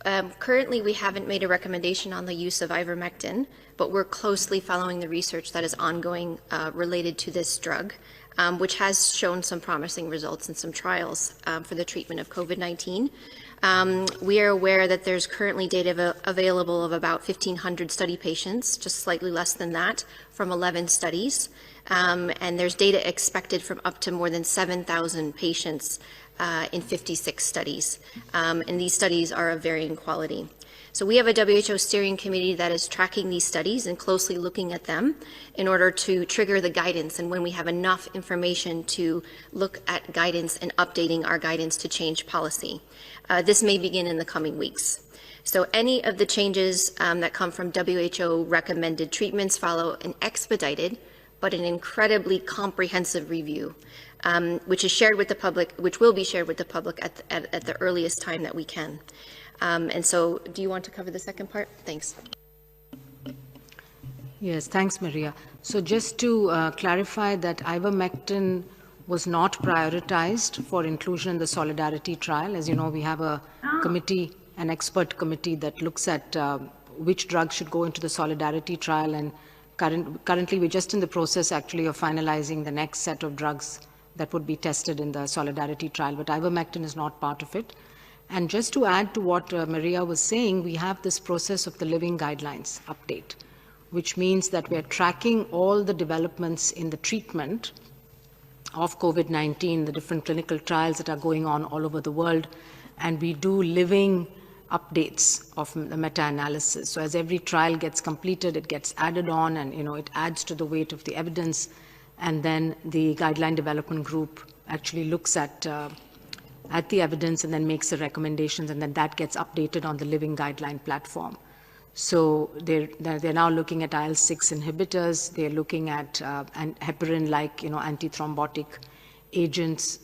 Currently, we haven't made a recommendation on the use of ivermectin, but we're closely following the research that is ongoing related to this drug, which has shown some promising results in some trials for the treatment of COVID-19. We are aware that there's currently data available of about 1,500 study patients, just slightly less than that, from 11 studies. And there's data expected from up to more than 7,000 patients in 56 studies. And these studies are of varying quality. So we have a WHO steering committee that is tracking these studies and closely looking at them in order to trigger the guidance, and when we have enough information to look at guidance and updating our guidance to change policy. This may begin in the coming weeks. So any of the changes that come from WHO recommended treatments follow an expedited but an incredibly comprehensive review, which is shared with the public, which will be shared with the public at the earliest time that we can. And so, do you want to cover the second part? Thanks. Yes, thanks, Maria. So just to clarify that ivermectin was not prioritized for inclusion in the Solidarity trial. As you know, we have a committee, an expert committee that looks at which drugs should go into the Solidarity trial, and currently we're just in the process actually of finalizing the next set of drugs that would be tested in the Solidarity trial, but ivermectin is not part of it. And just to add to what Maria was saying, we have this process of the living guidelines update, which means that we're tracking all the developments in the treatment of COVID-19, the different clinical trials that are going on all over the world, and we do living updates of the meta-analysis. So as every trial gets completed, it gets added on, and it adds to the weight of the evidence, and then the guideline development group actually looks at the evidence and then makes the recommendations, and then that gets updated on the living guideline platform. So they're now looking at IL-6 inhibitors, they're looking at heparin-like antithrombotic agents,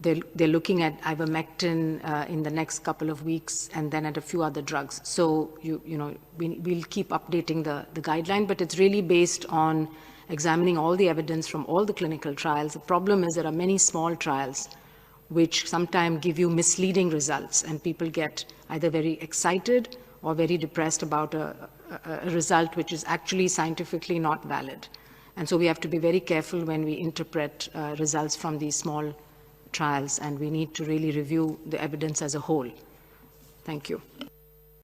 they're looking at ivermectin in the next couple of weeks, and then at a few other drugs. So we'll keep updating the guideline, but it's really based on examining all the evidence from all the clinical trials. The problem is there are many small trials which sometimes give you misleading results, and people get either very excited or very depressed about a result which is actually scientifically not valid. And so we have to be very careful when we interpret results from these small trials, and we need to really review the evidence as a whole. Thank you.